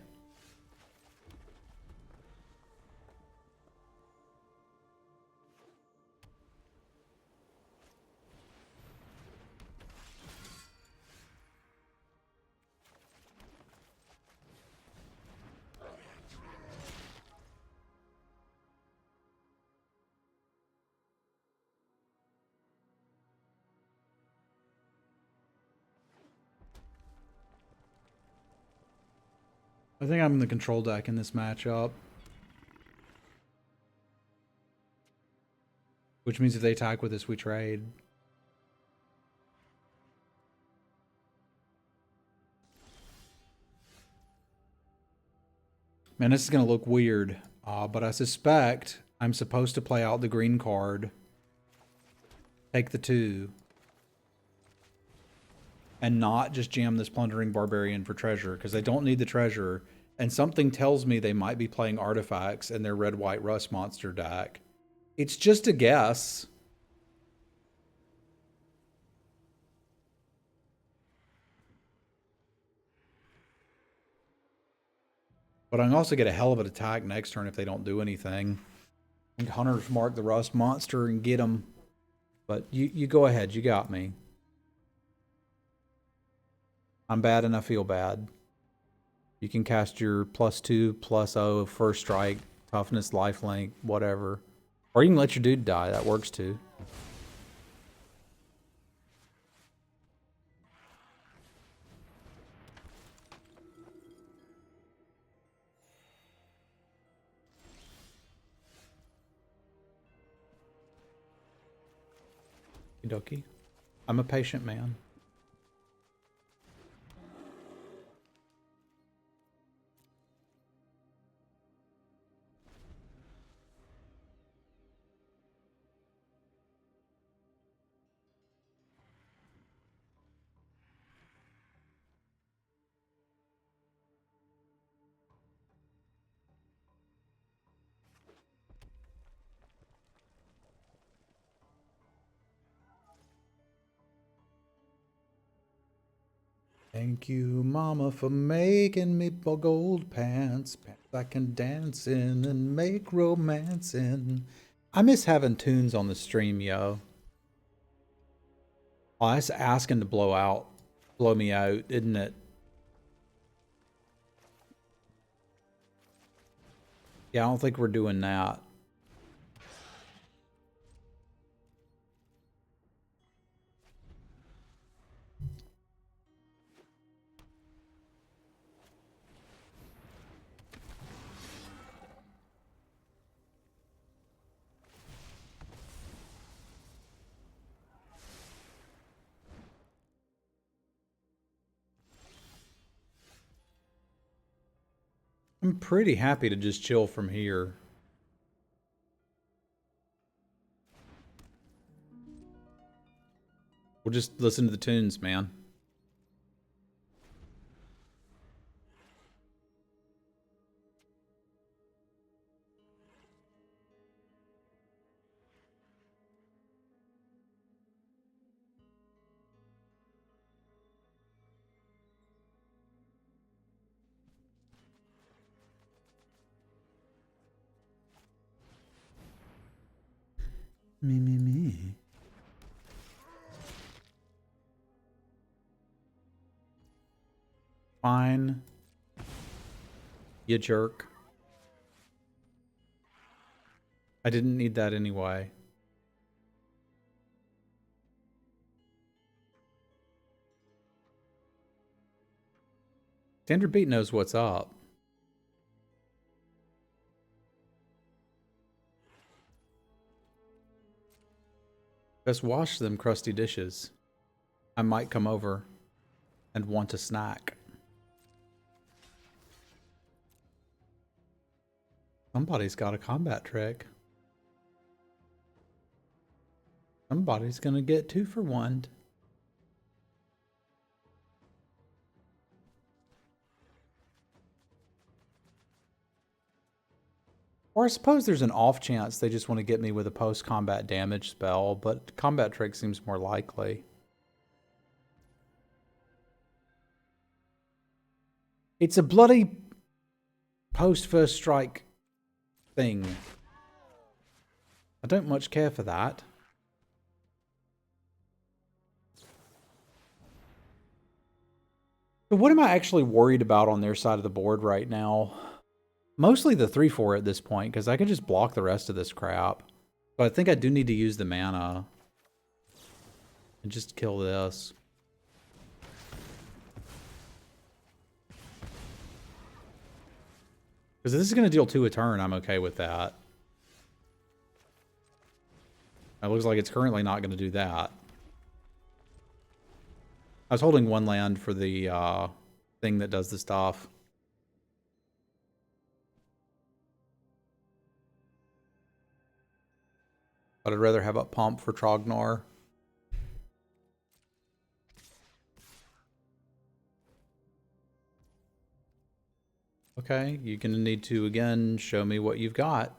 Speaker 1: I think I'm in the control deck in this matchup. Which means if they attack with us, we trade. Man, this is going to look weird. But I suspect I'm supposed to play out the green card. Take the 2. And not just jam this Plundering Barbarian for treasure, because they don't need the treasure. And something tells me they might be playing artifacts in their red-white rust monster deck. It's just a guess. But I can also get a hell of an attack next turn if they don't do anything. And Hunters mark the rust monster and get them. But you go ahead, you got me. I'm bad and I feel bad. You can cast your +2, +0, first strike, toughness, lifelink, whatever. Or you can let your dude die, that works too. Okie dokie. I'm a patient man. Thank you, Mama, for making me gold pants. Pants I can dance in and make romance in. I miss having tunes on the stream, yo. Oh, that's asking to blow me out, isn't it? Yeah, I don't think we're doing that. I'm pretty happy to just chill from here. We'll just listen to the tunes, man. Me. Fine. You jerk. I didn't need that anyway. Standard Beat knows what's up. Just wash them crusty dishes. I might come over and want a snack. Somebody's got a combat trick. Somebody's gonna get 2 for 1. Or I suppose there's an off chance they just want to get me with a post-combat damage spell, but combat trick seems more likely. It's a bloody post-first strike thing. I don't much care for that. But what am I actually worried about on their side of the board right now? Mostly the 3/4 at this point, because I could just block the rest of this crap. But I think I do need to use the mana. And just kill this. Because if this is going to deal 2 a turn, I'm okay with that. It looks like it's currently not going to do that. I was holding 1 land for the thing that does the stuff. But I'd rather have a pump for Trognar. Okay, you're going to need to, again, show me what you've got.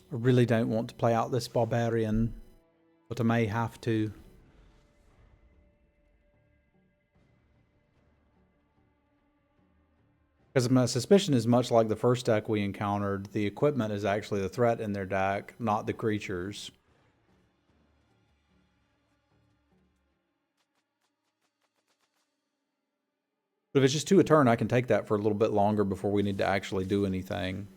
Speaker 1: I really don't want to play out this barbarian, but I may have to. Because my suspicion is much like the first deck we encountered, the equipment is actually the threat in their deck, not the creatures. But if it's just 2 a turn, I can take that for a little bit longer before we need to actually do anything.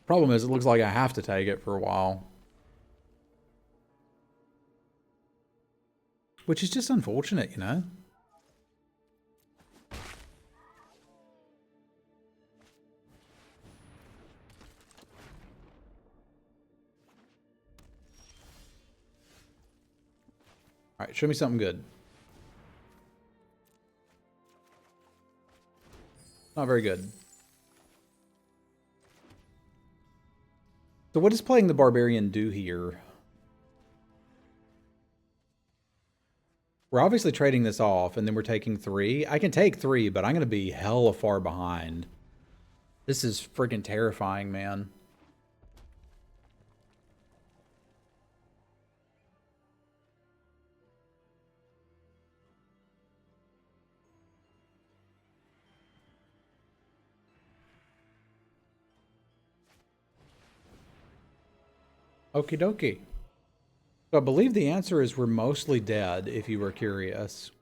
Speaker 1: Problem is, it looks like I have to take it for a while. Which is just unfortunate, you know? Alright, show me something good. Not very good. So what does playing the Barbarian do here? We're obviously trading this off, and then we're taking 3. I can take 3, but I'm going to be hella far behind. This is freaking terrifying, man. Okie dokie. So I believe the answer is we're mostly dead, if you were curious.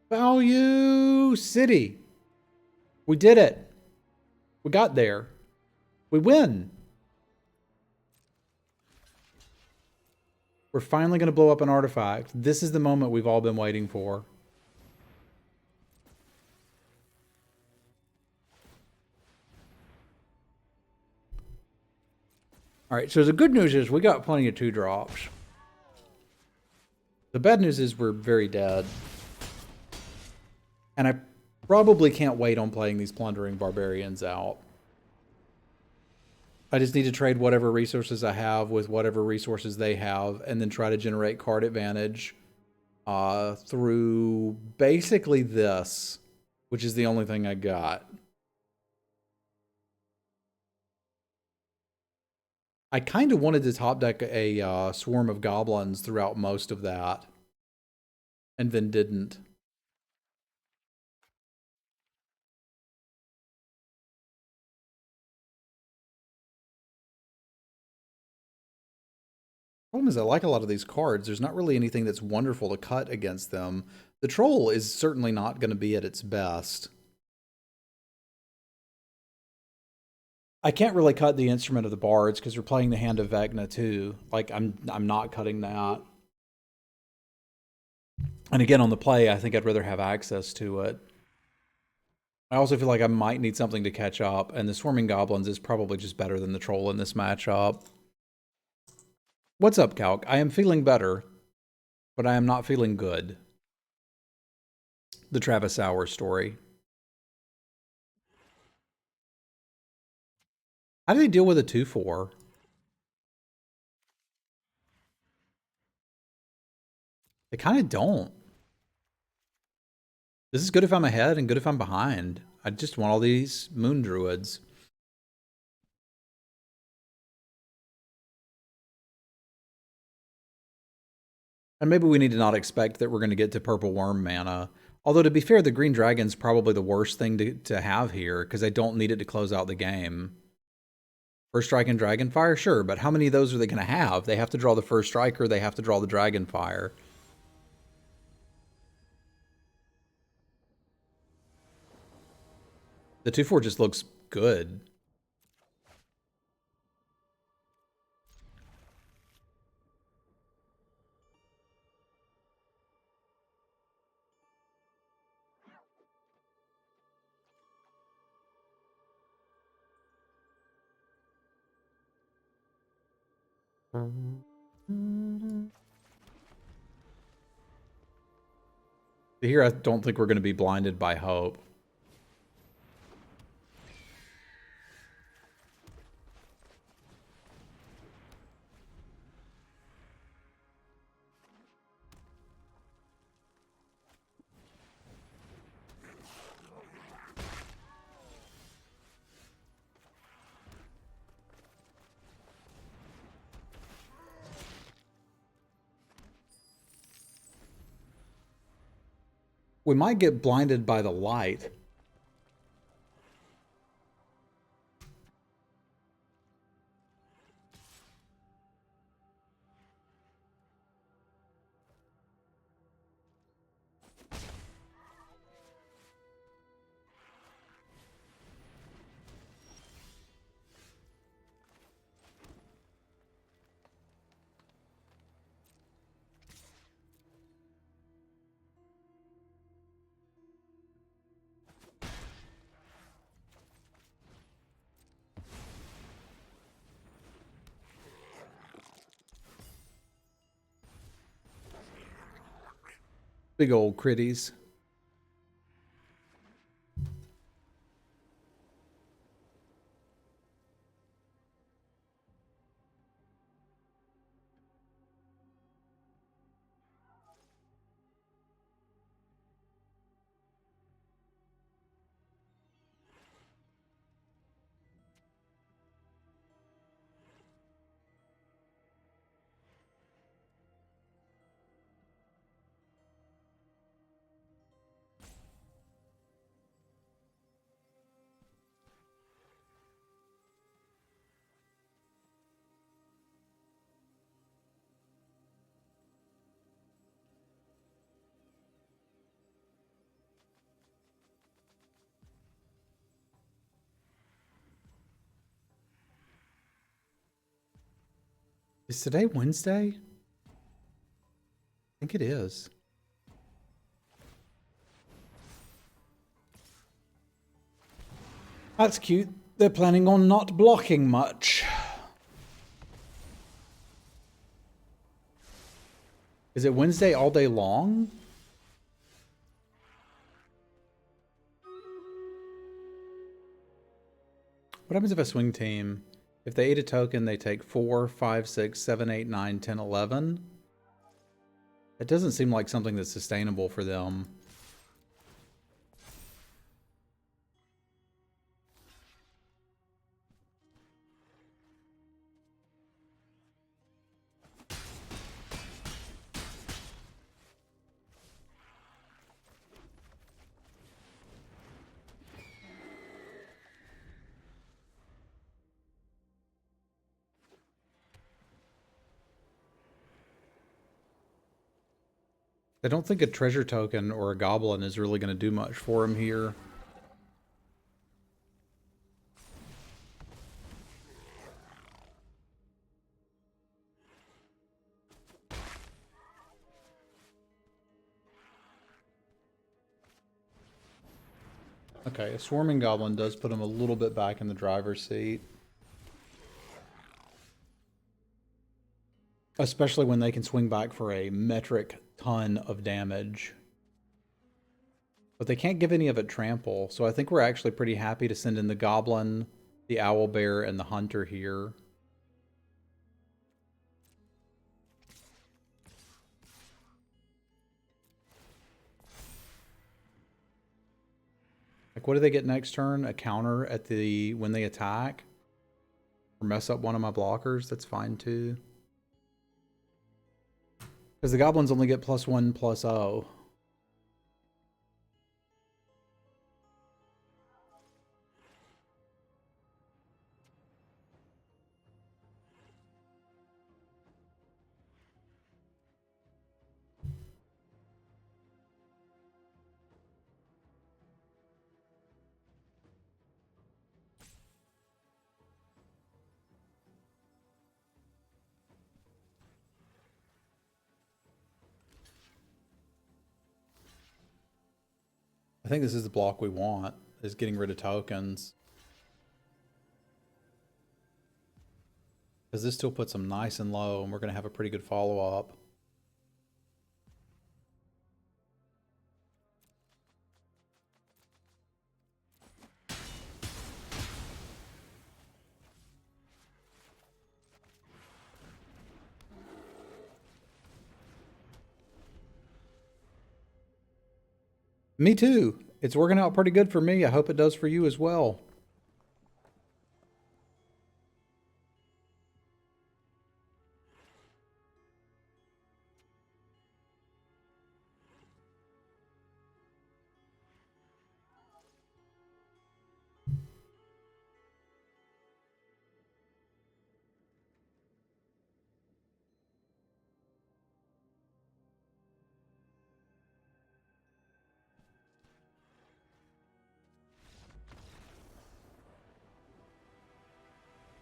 Speaker 1: Value City. We did it. We got there. We win. We're finally going to blow up an artifact. This is the moment we've all been waiting for. All right, so the good news is we got plenty of 2-drops. The bad news is we're very dead. And I probably can't wait on playing these Plundering Barbarians out. I just need to trade whatever resources I have with whatever resources they have, and then try to generate card advantage through basically this, which is the only thing I got. I kind of wanted to top deck a swarm of goblins throughout most of that, and then didn't. Problem is, I like a lot of these cards. There's not really anything that's wonderful to cut against them. The troll is certainly not going to be at its best. I can't really cut the instrument of the bards because we're playing the Hand of Vecna too. Like I'm not cutting that. And again, on the play, I think I'd rather have access to it. I also feel like I might need something to catch up, and the Swarming Goblins is probably just better than the Troll in this matchup. What's up, Calc? I am feeling better, but I am not feeling good. The Travis Sauer story. How do they deal with a 2/4? They kind of don't. This is good if I'm ahead and good if I'm behind. I just want all these moon druids. And maybe we need to not expect that we're going to get to purple worm mana. Although, to be fair, the green dragon's probably the worst thing to have here, because I don't need it to close out the game. First strike and Dragonfire? Sure, but how many of those are they going to have? They have to draw the first strike, or they have to draw the Dragonfire. The 2/4 just looks good. Here, I don't think we're going to be blinded by hope. We might get blinded by the light. Big old critties. Is today Wednesday? I think it is. That's cute. They're planning on not blocking much. Is it Wednesday all day long? What happens if I swing team? If they eat a token, they take 4, 5, 6, 7, 8, 9, 10, 11. It doesn't seem like something that's sustainable for them. I don't think a treasure token or a goblin is really going to do much for him here. Okay, a swarming goblin does put him a little bit back in the driver's seat. Especially when they can swing back for a metric ton of damage. But they can't give any of it trample, so I think we're actually pretty happy to send in the goblin, the owlbear, and the hunter here. Like, what do they get next turn? A counter at the when they attack? Or mess up one of my blockers? That's fine too. Because the goblins only get +1/+0. I think this is the block we want, is getting rid of tokens. Because this still puts them nice and low, and we're going to have a pretty good follow-up. Me too. It's working out pretty good for me. I hope it does for you as well.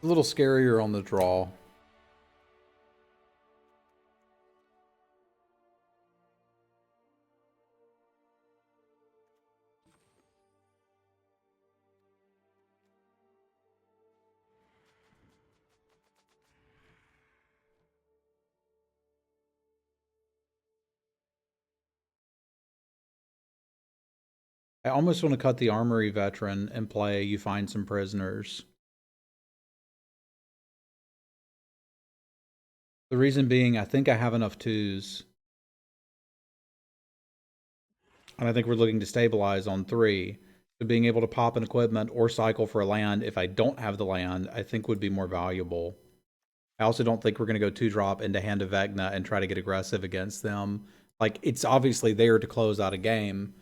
Speaker 1: A little scarier on the draw. I almost want to cut the Armory Veteran and play You Find Some Prisoners. The reason being, I think I have enough twos. And I think we're looking to stabilize on 3. So being able to pop an equipment or cycle for a land if I don't have the land, I think would be more valuable. I also don't think we're going to go 2-drop into Hand of Vecna and try to get aggressive against them. Like, it's obviously there to close out a game.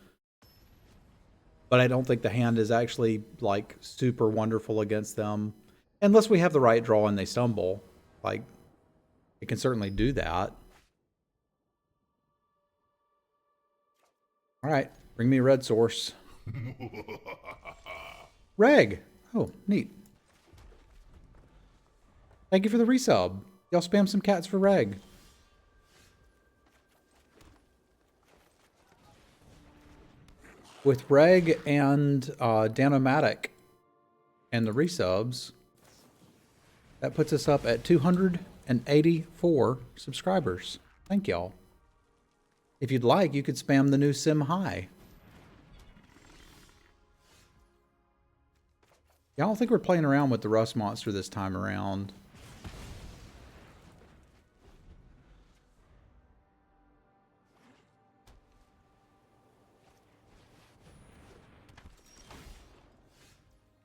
Speaker 1: But I don't think the hand is actually, like, super wonderful against them. Unless we have the right draw and they stumble. Like, it can certainly do that. All right, bring me a red source. Reg! Oh, neat. Thank you for the resub. Y'all spam some cats for Reg. With Reg and Danomatic and the resubs, that puts us up at 284 subscribers. Thank y'all. If you'd like, you could spam the new Sim High. Yeah, I don't think we're playing around with the Rust Monster this time around.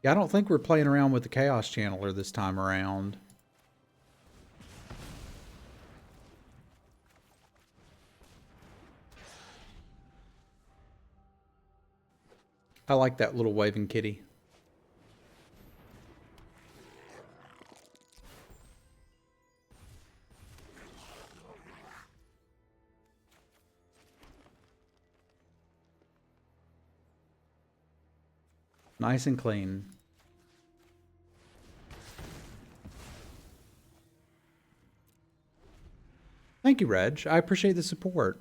Speaker 1: Yeah, I don't think we're playing around with the Chaos Channeler this time around. I like that little waving kitty. Nice and clean. Thank you, Reg. I appreciate the support.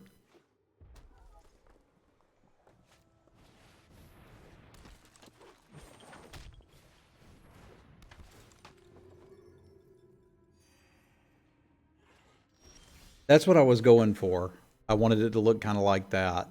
Speaker 1: That's what I was going for. I wanted it to look kind of like that.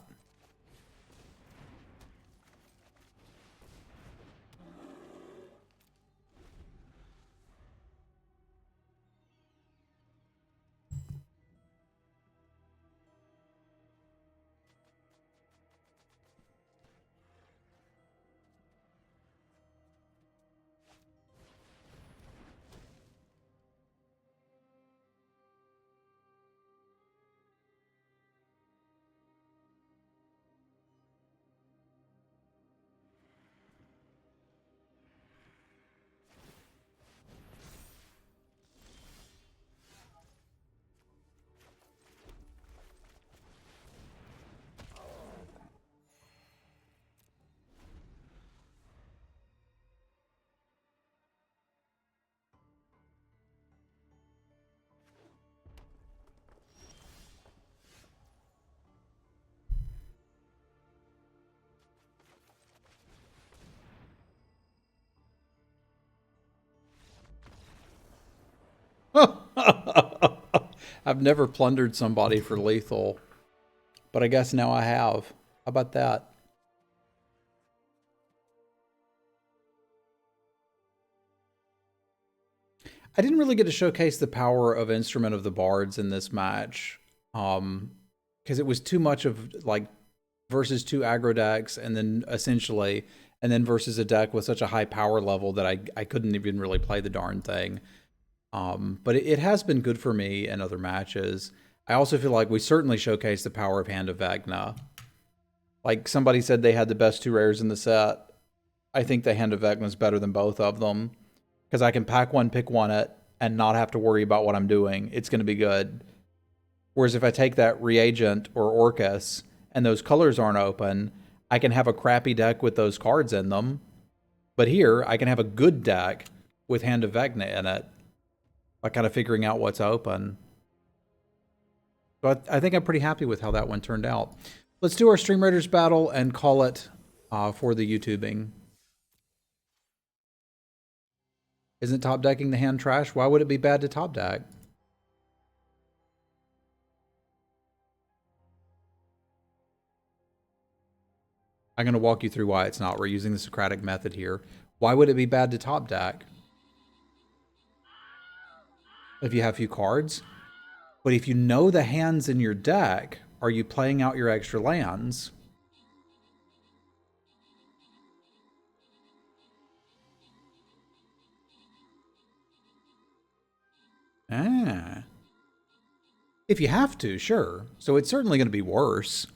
Speaker 1: I've never plundered somebody for lethal, but I guess now I have. How about that? I didn't really get to showcase the power of Instrument of the Bards in this match, because it was too much of like versus two aggro decks, and then essentially, and then versus a deck with such a high power level that I couldn't even really play the darn thing. But it has been good for me in other matches. I also feel like we certainly showcased the power of Hand of Vecna. Like somebody said they had the best two rares in the set. I think the Hand of Vecna is better than both of them, because I can pack one, pick one it, and not have to worry about what I'm doing. It's going to be good. Whereas if I take that Reagent or Orcus and those colors aren't open, I can have a crappy deck with those cards in them. But here, I can have a good deck with Hand of Vecna in it by kind of figuring out what's open. So I think I'm pretty happy with how that one turned out. Let's do our Stream Raiders battle and call it for the YouTubing. Isn't top decking the hand trash? Why would it be bad to top deck? I'm going to walk you through why it's not. We're using the Socratic method here. Why would it be bad to top deck? If you have few cards. But if you know the hands in your deck, are you playing out your extra lands? Ah. If you have to, sure. So it's certainly going to be worse.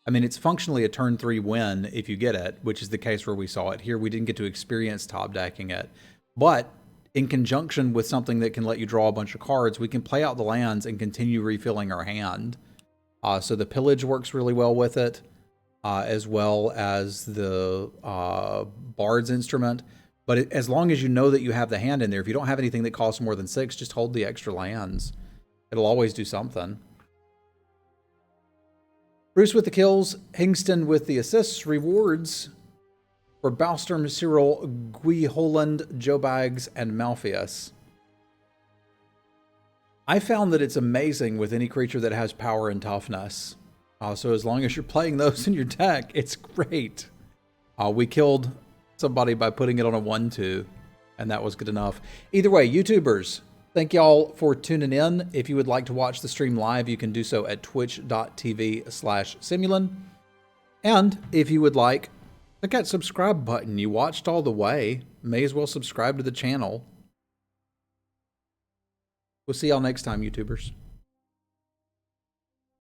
Speaker 1: I mean, it's functionally a turn 3 win if you get it, which is the case where we saw it. Here, we didn't get to experience top decking it. But in conjunction with something that can let you draw a bunch of cards, we can play out the lands and continue refilling our hand. So the Pillage works really well with it, as well as the Bard's Instrument. But as long as you know that you have the hand in there, if you don't have anything that costs more than 6, just hold the extra lands. It'll always do something. Bruce with the kills, Hingston with the assists, rewards for Balstorm, Cyril, Gui Holland, Joe Bags, and Malpheus. I found that it's amazing with any creature that has power and toughness. So as long as you're playing those in your deck, it's great. We killed somebody by putting it on a 1/2, and that was good enough. Either way, YouTubers, thank y'all for tuning in. If you would like to watch the stream live, you can do so at twitch.tv/Semulin. And if you would like, click that subscribe button. You watched all the way. May as well subscribe to the channel. We'll see y'all next time, YouTubers.